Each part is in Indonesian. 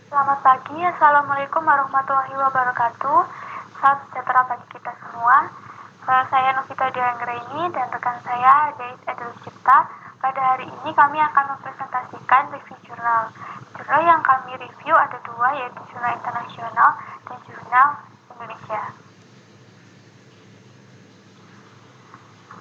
Selamat pagi, Assalamualaikum warahmatullahi wabarakatuh. Salam sejahtera bagi kita semua. Saya Novita Dianggraini dan rekan saya Dais Edul Cipta. Pada hari ini kami akan mempresentasikan review jurnal. Jurnal yang kami review ada dua, yaitu jurnal internasional dan jurnal Indonesia.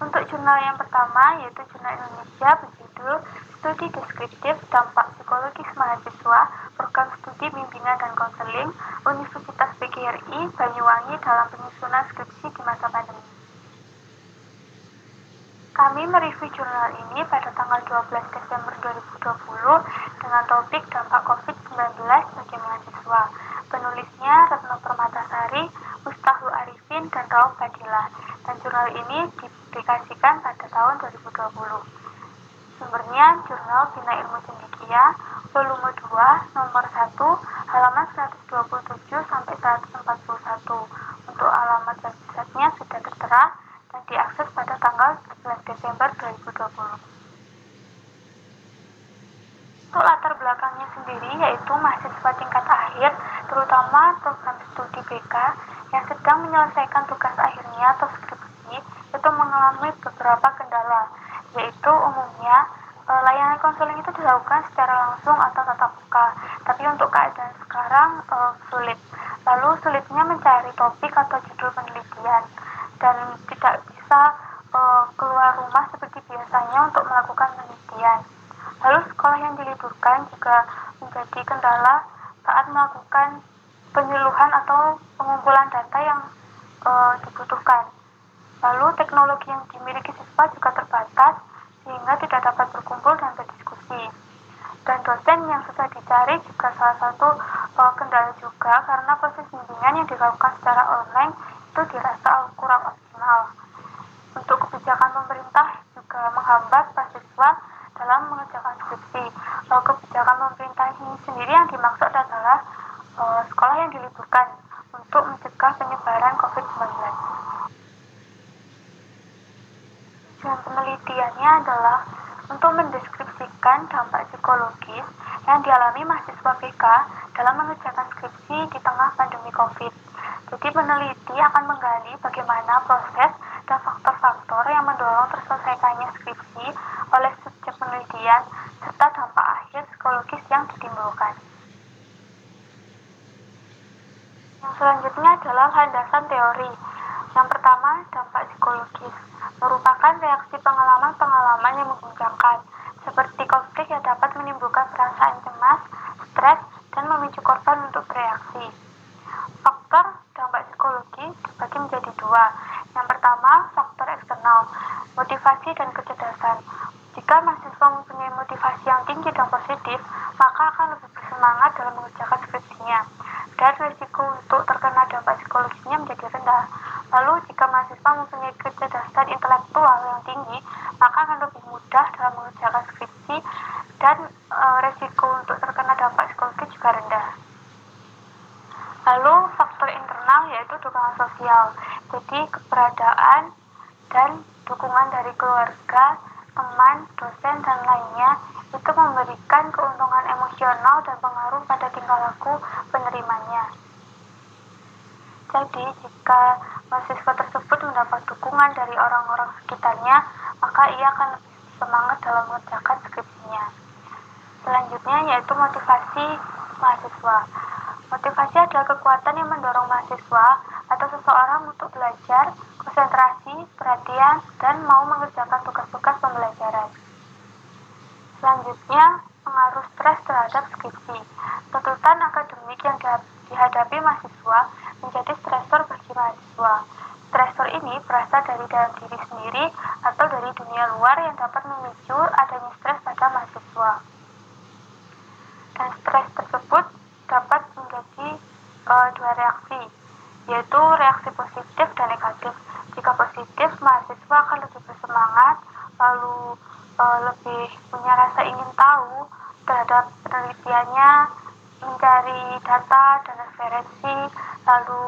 Untuk jurnal yang pertama, yaitu jurnal Indonesia, berjudul Studi Deskriptif Dampak Psikologis Mahasiswa Program Studi Bimbingan dan Konseling Universitas PGRI Banyuwangi dalam penyusunan skripsi di masa pandemi. Kami mereview jurnal ini pada tanggal 12 Desember 2020 dengan topik dampak COVID-19 bagi mahasiswa. Penulisnya Retno Permatasari, Mustahul Arifin, dan Rauf Fadilah. Dan jurnal ini dipublikasikan pada tahun 2020. Sumbernya Jurnal Bina Ilmu Cendekia, volume 2, nomor 1, halaman 127 sampai 141. Untuk alamat websitenya sudah tertera dan diakses pada tanggal 11 Desember 2020. Untuk latar belakangnya sendiri, yaitu mahasiswa tingkat akhir, terutama program studi BK, yang sedang menyelesaikan tugas akhirnya atau skripsi, itu mengalami beberapa kendala, yaitu umumnya layanan konseling itu dilakukan secara langsung atau tatap muka, tapi untuk keadaan sekarang sulit. Lalu sulitnya mencari topik atau judul penelitian, dan tidak bisa keluar rumah seperti biasanya untuk melakukan penelitian. Lalu sekolah yang diliburkan juga menjadi kendala saat melakukan penyuluhan atau pengumpulan data yang dibutuhkan. Lalu teknologi yang dimiliki siswa juga terbatas sehingga tidak dapat berkumpul dan berdiskusi. Dan dosen yang susah dicari juga salah satu kendala juga, karena proses bimbingan yang dilakukan secara online itu dirasa kurang optimal. Untuk kebijakan pemerintah juga menghambat mahasiswa dalam mengerjakan skripsi. Kebijakan pemerintah ini sendiri yang dimaksud adalah sekolah yang diliburkan untuk mencegah penyebaran COVID-19. Tujuan penelitiannya adalah untuk mendeskripsikan dampak psikologis yang dialami mahasiswa BK dalam mengerjakan skripsi di tengah pandemi COVID. Jadi peneliti akan menggali bagaimana proses dan faktor-faktor yang mendorong terselesaikannya skripsi oleh subjek penelitian serta dampak akhir psikologis yang ditimbulkan. Yang selanjutnya adalah landasan teori. Yang pertama, dampak psikologis merupakan reaksi pengalaman-pengalaman yang mengguncangkan, seperti konflik yang dapat menimbulkan perasaan cemas, stres, dan memicu korban untuk bereaksi. Faktor dampak psikologi dibagi menjadi dua. Yang pertama, faktor eksternal, motivasi dan kecerdasan. Jika mahasiswa mempunyai motivasi yang tinggi dan positif, maka akan lebih bersemangat dalam mengerjakan skripsinya, dan risiko untuk terkena dampak psikologisnya menjadi rendah. Lalu, jika mahasiswa mempunyai kecerdasan intelektual yang tinggi, maka akan lebih mudah dalam mengerjakan skripsi, dan risiko untuk terkena dampak psikologis juga rendah. Lalu faktor internal yaitu dukungan sosial, jadi keberadaan dan dukungan dari keluarga, teman, dosen, dan lainnya itu memberikan keuntungan emosional dan pengaruh pada tingkah laku penerimanya. Jadi jika mahasiswa tersebut mendapat dukungan dari orang-orang sekitarnya, maka ia akan lebih semangat dalam mengerjakan skripsinya. Selanjutnya yaitu motivasi mahasiswa. Motivasi adalah kekuatan yang mendorong mahasiswa atau seseorang untuk belajar, konsentrasi, perhatian, dan mau mengerjakan tugas-tugas pembelajaran. Selanjutnya, pengaruh stres terhadap skripsi. Tuntutan akademik yang dihadapi mahasiswa menjadi stresor bagi mahasiswa. Stresor ini berasal dari dalam diri sendiri atau dari dunia luar yang dapat memicu adanya stres pada mahasiswa. Dan stres tersebut dapat menjadi dua reaksi, yaitu reaksi positif dan negatif. Jika positif, mahasiswa akan lebih bersemangat, lalu lebih punya rasa ingin tahu terhadap penelitiannya, mencari data dan referensi, lalu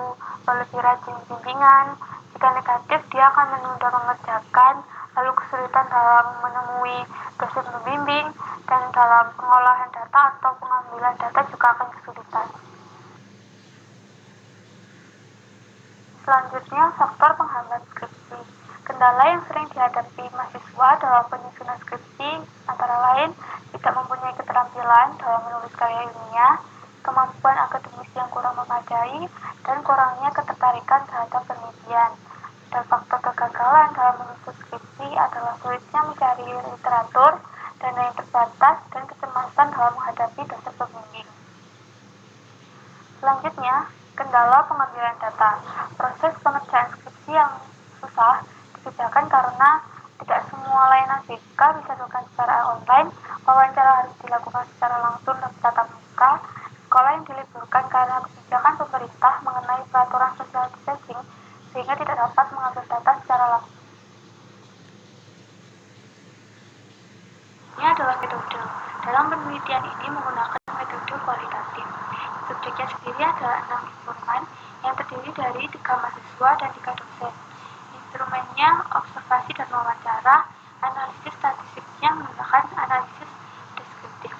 lebih rajin bimbingan. Jika negatif, dia akan menunda mengerjakan, lalu kesulitan dalam menemui dosen pembimbing, dan dalam pengolahan data atau pengambilan data juga akan kesulitan. Selanjutnya, faktor penghambat skripsi. Kendala yang sering dihadapi mahasiswa dalam penyusunan skripsi antara lain tidak mempunyai keterampilan dalam menulis karya ilmiah, kemampuan akademis yang kurang memadai, dan kurangnya ketertarikan terhadap penelitian. Dan faktor kegagalan dalam menyusun skripsi adalah sulitnya mencari literatur, dana yang terbatas, dan kecemasan dalam menghadapi dosen pembimbing. Selanjutnya, kendala pengambilan data. Proses pengerjaan skripsi yang susah dikerjakan karena tidak semua layanan BK bisa dilakukan secara online, wawancara harus dilakukan secara langsung dan tatap muka, sekolah yang diliburkan karena kebijakan pemerintah mengenai peraturan social distancing sehingga tidak dapat mengambil data secara langsung. Ini adalah metode. Dalam penelitian ini menggunakan metode kualitatif. Subjeknya sendiri adalah 6 instrumen yang terdiri dari 3 mahasiswa dan 3 dosen. Instrumennya observasi dan wawancara, analisis statistiknya menggunakan analisis deskriptif.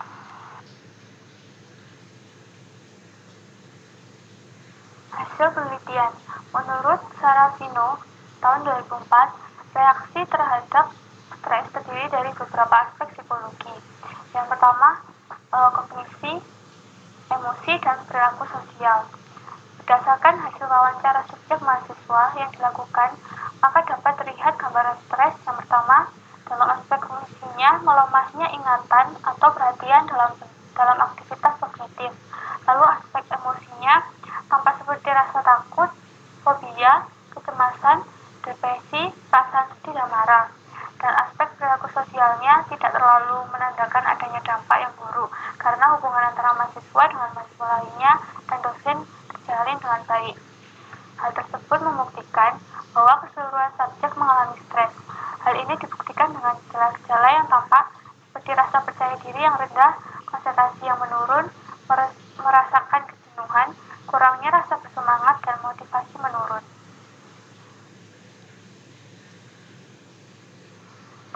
Hasil penelitian. Menurut Sarafino tahun 2004, reaksi terhadap stres terdiri dari beberapa aspek psikologi. Yang pertama, kognisi, emosi, dan perilaku sosial. Berdasarkan hasil wawancara subjek mahasiswa yang dilakukan, maka dapat terlihat gambaran stres. Yang pertama, dalam aspek kognisinya, melemahnya ingatan atau perhatian dalam aktivitas kognitif. Lalu aspek emosinya, tampak seperti rasa takut, fobia, kecemasan, depresi, perasaan sedih dan marah. Dan aspek perilaku sosialnya tidak terlalu menandakan adanya dampak yang buruk, karena hubungan antara mahasiswa dengan mahasiswa lainnya dan dosen terjalin dengan baik. Hal tersebut membuktikan bahwa keseluruhan subjek mengalami stres. Hal ini dibuktikan dengan gejala-gejala yang tampak seperti rasa percaya diri yang rendah, konsentrasi yang menurun, merasakan kejenuhan, kurangnya rasa bersemangat, dan motivasi menurun.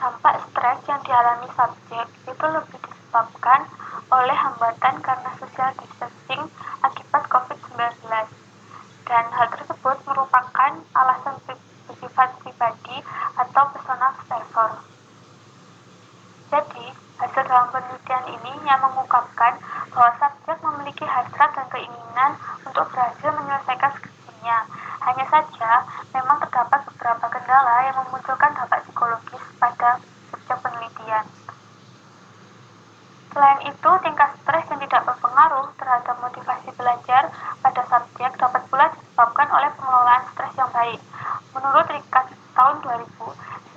Dampak stres yang dialami subjek itu lebih disebabkan oleh hambatan karena social distancing akibat COVID-19. Dan hal tersebut merupakan alasan bersifat pribadi atau personal stressor. Jadi, hasil dalam penelitian ini yang mengungkapkan bahwa subjek memiliki hasrat dan keinginan untuk berhasil menyelesaikan skripsinya. Hanya saja, memang terdapat beberapa kendala yang memunculkan dampak psikologis pada subjek penelitian. Selain itu, tingkat stres yang tidak berpengaruh terhadap motivasi belajar pada subjek dapat pula disebabkan oleh pengelolaan stres yang baik. Menurut Rikas tahun 2000,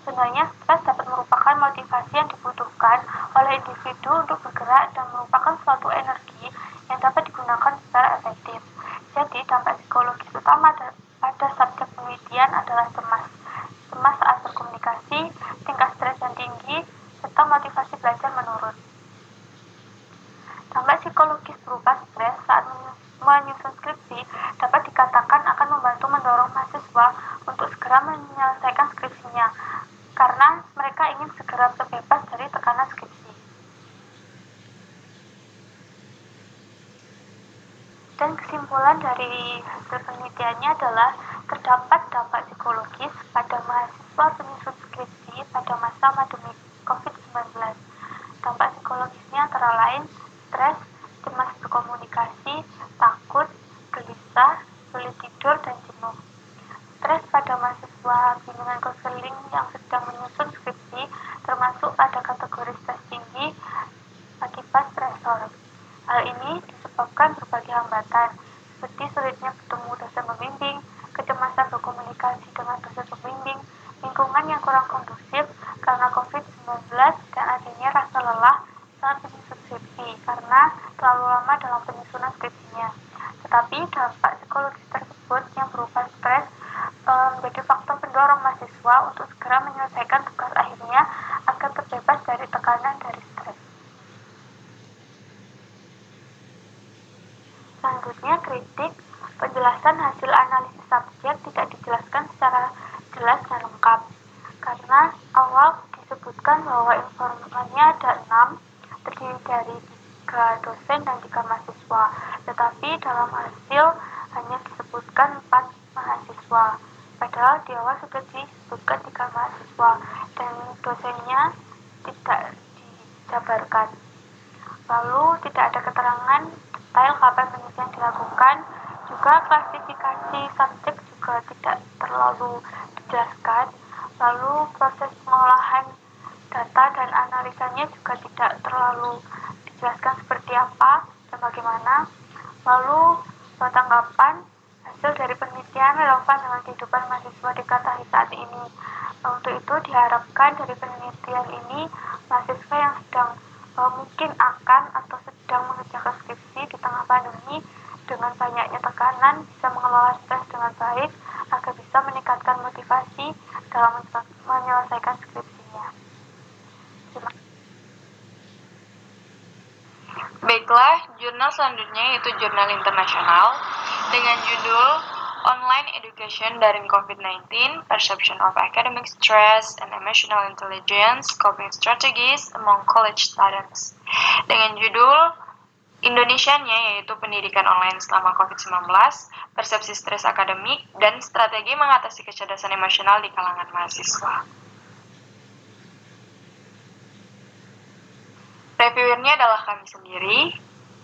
sebenarnya stres dapat merupakan motivasi yang dibutuhkan oleh individu untuk bergerak dan merupakan suatu energi yang dapat digunakan secara efektif. Jadi, dampak psikologis utama pada subjek penelitian adalah cemas saat berkomunikasi, tingkat stres yang tinggi, serta motivasi belajar menurun. Dampak psikologis berupa stres saat menyusun skripsi dapat dikatakan akan membantu mendorong mahasiswa untuk segera menyelesaikan skripsinya, karena mereka ingin segera terbebas dari tekanan skripsi. Dan kesimpulan dari hasil penelitiannya adalah terdapat dampak psikologis pada mahasiswa penyusun skripsi pada masa pandemi COVID-19. Dampak psikologisnya antara lain stres, cemas berkomunikasi, takut, gelisah, sulit tidur, dan jenuh. Stres pada mahasiswa bimbingan konseling yang sedang menyusun skripsi termasuk pada kategori stres tinggi akibat stresor. Hal ini disebabkan berbagai hambatan, seperti sulitnya bertemu dosen pembimbing, kecemasan berkomunikasi dengan dosen pembimbing, lingkungan yang kurang kondusif karena COVID-19, dan adanya rasa lelah saat menyusun skripsi karena terlalu lama dalam penyusunan skripsinya. Tetapi dampak psikologis tersebut yang berupa stres menjadi faktor pendorong mahasiswa untuk segera menyelesaikan tugas akhirnya agar terbebas dari tekanan dari stres. Selanjutnya, kritik. Penjelasan hasil analisis subjek tidak dijelaskan secara jelas dan lengkap. Karena awal disebutkan bahwa informannya ada 6, terdiri dari 3 dosen dan 3 mahasiswa, tetapi dalam hasil hanya disebutkan 4 mahasiswa. Padahal di awal sudah disebutkan 3 mahasiswa dan dosennya tidak dijabarkan. Lalu tidak ada keterangan detail kapan penelitian dilakukan, juga klasifikasi subjek juga tidak terlalu dijelaskan. Lalu proses pengolahan data dan analisanya juga tidak terlalu dijelaskan seperti apa dan bagaimana. Lalu tanggapan hasil dari penelitian relevan dengan kehidupan mahasiswa di Qatar saat ini. Untuk itu diharapkan dari penelitian ini mahasiswa yang sedang mungkin akan atau sedang mengerjakan skripsi di tengah pandemi dengan banyaknya tekanan bisa mengelola stres dengan baik agar bisa meningkatkan motivasi dalam menyelesaikan skripsinya. Baiklah, jurnal selanjutnya yaitu jurnal internasional dengan judul Online Education During COVID-19, Perception of Academic Stress and Emotional Intelligence, Coping Strategies Among College Students. Dengan judul Indonesianya yaitu pendidikan online selama COVID-19, persepsi stres akademik, dan strategi mengatasi kecerdasan emosional di kalangan mahasiswa. Reviewernya adalah kami sendiri,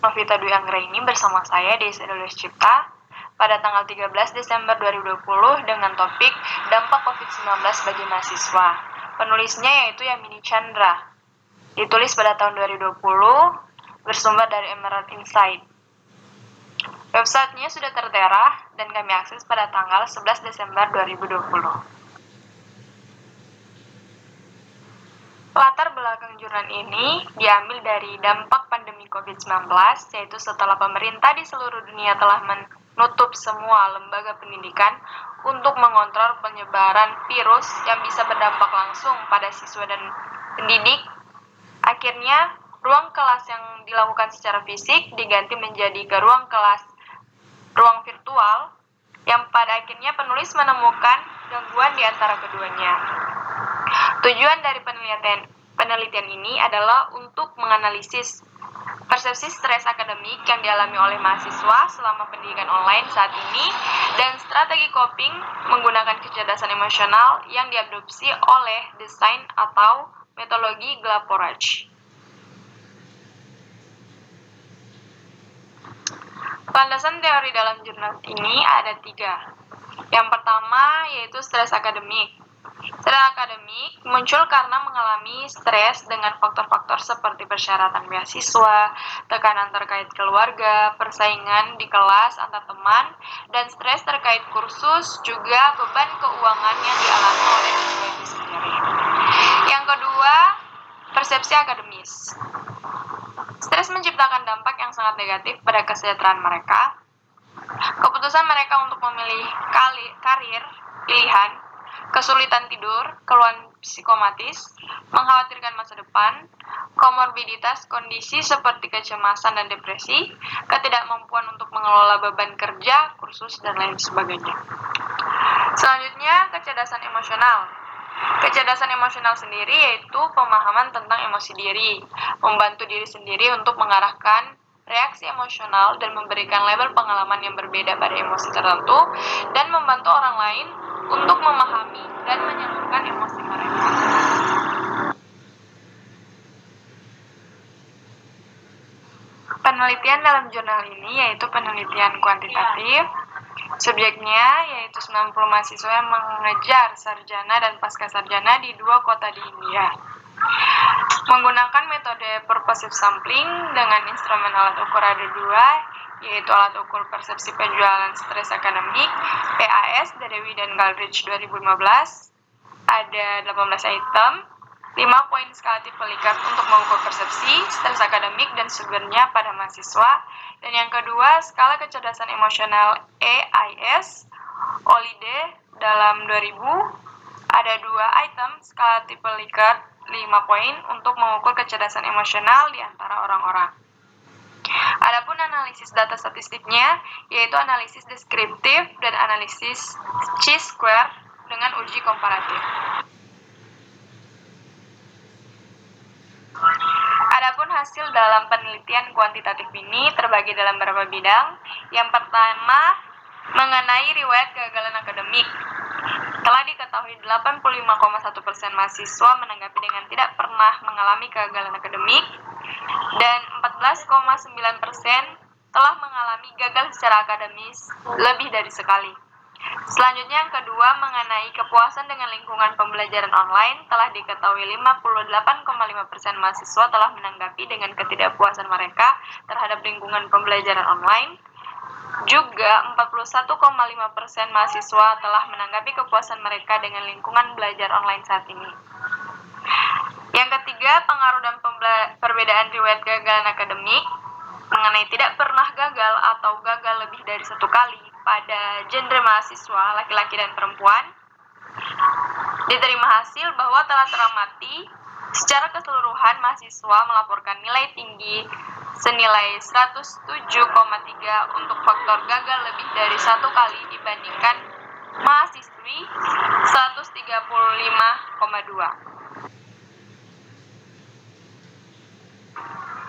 Novita Dwi Anggraini bersama saya, Desi Adelus Cipta, pada tanggal 13 Desember 2020 dengan topik Dampak COVID-19 bagi mahasiswa. Penulisnya yaitu Yamini Chandra. Ditulis pada tahun 2020, bersumber dari Emerald Insight. Websitenya sudah tertera dan kami akses pada tanggal 11 Desember 2020. Latar belakang jurnal ini diambil dari dampak pandemi COVID-19, yaitu setelah pemerintah di seluruh dunia telah menutup semua lembaga pendidikan untuk mengontrol penyebaran virus yang bisa berdampak langsung pada siswa dan pendidik. Akhirnya, ruang kelas yang dilakukan secara fisik diganti menjadi ke ruang virtual, yang pada akhirnya penulis menemukan gangguan di antara keduanya. Tujuan dari penelitian ini adalah untuk menganalisis persepsi stres akademik yang dialami oleh mahasiswa selama pendidikan online saat ini dan strategi coping menggunakan kecerdasan emosional yang diadopsi oleh desain atau metodologi Glaporage. Landasan teori dalam jurnal ini ada 3. Yang pertama yaitu stres akademik. Stres akademik muncul karena mengalami stres dengan faktor-faktor seperti persyaratan beasiswa, tekanan terkait keluarga, persaingan di kelas antar teman, dan stres terkait kursus, juga beban keuangan yang dialami oleh siswa itu sendiri. Yang kedua, persepsi akademis. Stres menciptakan dampak yang sangat negatif pada kesejahteraan mereka. Keputusan mereka untuk memilih karir pilihan, kesulitan tidur, keluhan psikomatis, mengkhawatirkan masa depan, komorbiditas kondisi seperti kecemasan dan depresi, ketidakmampuan untuk mengelola beban kerja, kursus, dan lain sebagainya. Selanjutnya, kecerdasan emosional. Kecerdasan emosional sendiri yaitu pemahaman tentang emosi diri, membantu diri sendiri untuk mengarahkan reaksi emosional dan memberikan label pengalaman yang berbeda pada emosi tertentu, dan membantu orang lain untuk memahami dan menyalurkan emosi mereka. Penelitian dalam jurnal ini yaitu penelitian kuantitatif. Subjeknya yaitu 90 mahasiswa yang mengejar sarjana dan pascasarjana di 2 kota di India. Menggunakan metode purposive sampling dengan instrumen alat ukur ada 2, yaitu alat ukur persepsi penjualan stres akademik PAS dari Dewi dan Galrich 2015. Ada 18 item, 5 poin skala tipe Likert untuk mengukur persepsi stres akademik dan sumbernya pada mahasiswa. Dan yang kedua, skala kecerdasan emosional EIS Olide dalam 2000. Ada 2 item skala tipe Likert 5 poin untuk mengukur kecerdasan emosional di antara orang-orang. Adapun analisis data statistiknya yaitu analisis deskriptif dan analisis chi-square dengan uji komparatif. Adapun hasil dalam penelitian kuantitatif ini terbagi dalam beberapa bidang. Yang pertama, mengenai riwayat kegagalan akademik. Telah diketahui 85,1% mahasiswa menanggapi dengan tidak pernah mengalami kegagalan akademik, dan 14,9% telah mengalami gagal secara akademis lebih dari sekali. Selanjutnya yang kedua, mengenai kepuasan dengan lingkungan pembelajaran online, telah diketahui 58,5% mahasiswa telah menanggapi dengan ketidakpuasan mereka terhadap lingkungan pembelajaran online. Juga 41,5% mahasiswa telah menanggapi kepuasan mereka dengan lingkungan belajar online saat ini. Yang ketiga, pengaruh dan perbedaan riwayat kegagalan akademik mengenai tidak pernah gagal atau gagal lebih dari satu kali pada genre mahasiswa laki-laki dan perempuan. Diterima hasil bahwa telah teramati secara keseluruhan mahasiswa melaporkan nilai tinggi senilai 107,3 untuk faktor gagal lebih dari satu kali dibandingkan mahasiswi 135,2.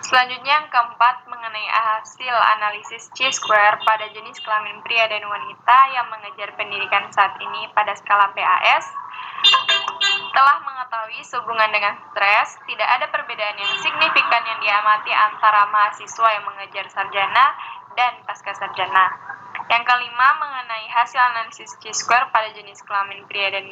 Selanjutnya yang keempat, mengenai hasil analisis C-square pada jenis kelamin pria dan wanita yang mengejar pendidikan saat ini pada skala PAS, telah mengetahui sehubungan dengan stres, tidak ada perbedaan yang signifikan yang diamati antara mahasiswa yang mengejar sarjana dan pasca sarjana. Yang kelima, mengenai hasil analisis C-square pada jenis kelamin pria dan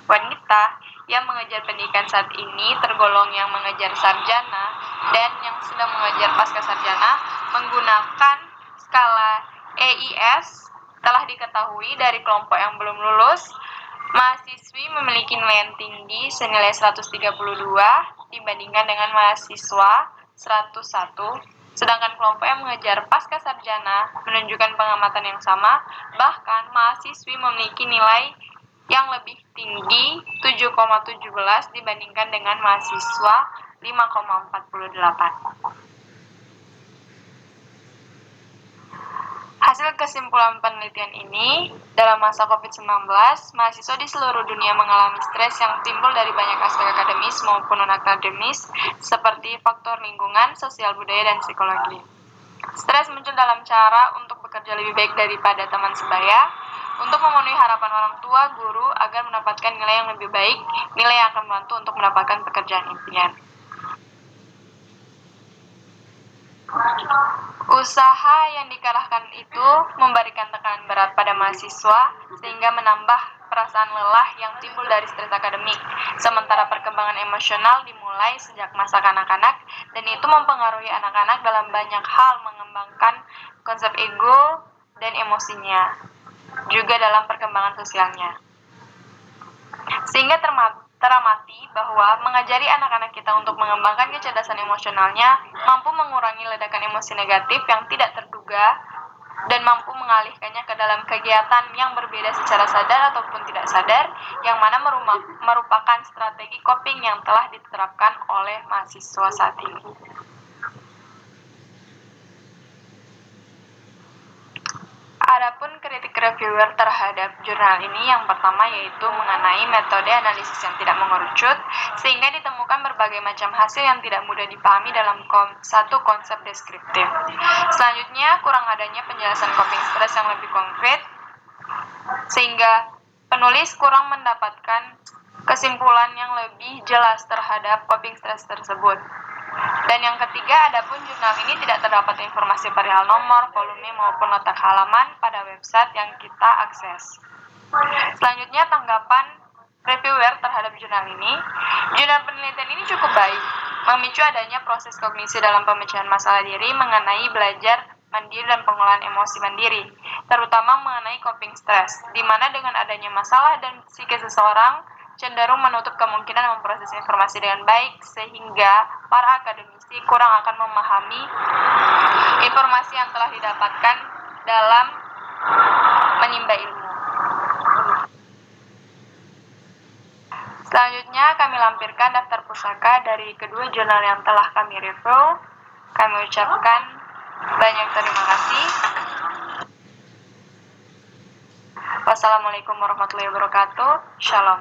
wanita yang mengejar pendidikan saat ini tergolong yang mengejar sarjana dan yang sedang mengejar pasca sarjana menggunakan skala EIS. Telah diketahui dari kelompok yang belum lulus, mahasiswi memiliki nilai yang tinggi senilai 132 dibandingkan dengan mahasiswa 101, sedangkan kelompok yang mengejar pasca sarjana menunjukkan pengamatan yang sama, bahkan mahasiswi memiliki nilai yang lebih tinggi 7,17 dibandingkan dengan mahasiswa 5,48. Hasil kesimpulan penelitian ini, dalam masa COVID-19, mahasiswa di seluruh dunia mengalami stres yang timbul dari banyak aspek akademis maupun non-akademis, seperti faktor lingkungan, sosial budaya, dan psikologi. Stres muncul dalam cara untuk bekerja lebih baik daripada teman sebaya, untuk memenuhi harapan orang tua, guru, agar mendapatkan nilai yang lebih baik, nilai yang akan membantu untuk mendapatkan pekerjaan impian. Usaha yang dikerahkan itu memberikan tekanan berat pada mahasiswa sehingga menambah perasaan lelah yang timbul dari stres akademik. Sementara perkembangan emosional dimulai sejak masa kanak-kanak dan itu mempengaruhi anak-anak dalam banyak hal, mengembangkan konsep ego dan emosinya, juga dalam perkembangan sosialnya. Sehingga teramati bahwa mengajari anak-anak kita untuk mengembangkan kecerdasan emosionalnya mampu mengurangi ledakan emosi negatif yang tidak terduga dan mampu mengalihkannya ke dalam kegiatan yang berbeda secara sadar ataupun tidak sadar, yang mana merupakan strategi coping yang telah diterapkan oleh mahasiswa saat ini. Adapun kritik reviewer terhadap jurnal ini, yang pertama yaitu mengenai metode analisis yang tidak mengerucut, sehingga ditemukan berbagai macam hasil yang tidak mudah dipahami dalam satu konsep deskriptif. Selanjutnya, kurang adanya penjelasan coping stres yang lebih konkret, sehingga penulis kurang mendapatkan kesimpulan yang lebih jelas terhadap coping stres tersebut. Dan yang ketiga, adapun jurnal ini tidak terdapat informasi perihal nomor, volume, maupun letak halaman pada website yang kita akses. Selanjutnya, tanggapan reviewer terhadap jurnal ini. Jurnal penelitian ini cukup baik, memicu adanya proses kognisi dalam pemecahan masalah diri mengenai belajar mandiri dan pengelolaan emosi mandiri, terutama mengenai coping stress, di mana dengan adanya masalah dan psikis seseorang cenderung menutup kemungkinan memproses informasi dengan baik, sehingga para akademisi kurang akan memahami informasi yang telah didapatkan dalam menimba ilmu. Selanjutnya, kami lampirkan daftar pusaka dari kedua jurnal yang telah kami review. Kami ucapkan banyak terima kasih. Wassalamualaikum warahmatullahi wabarakatuh. Shalom.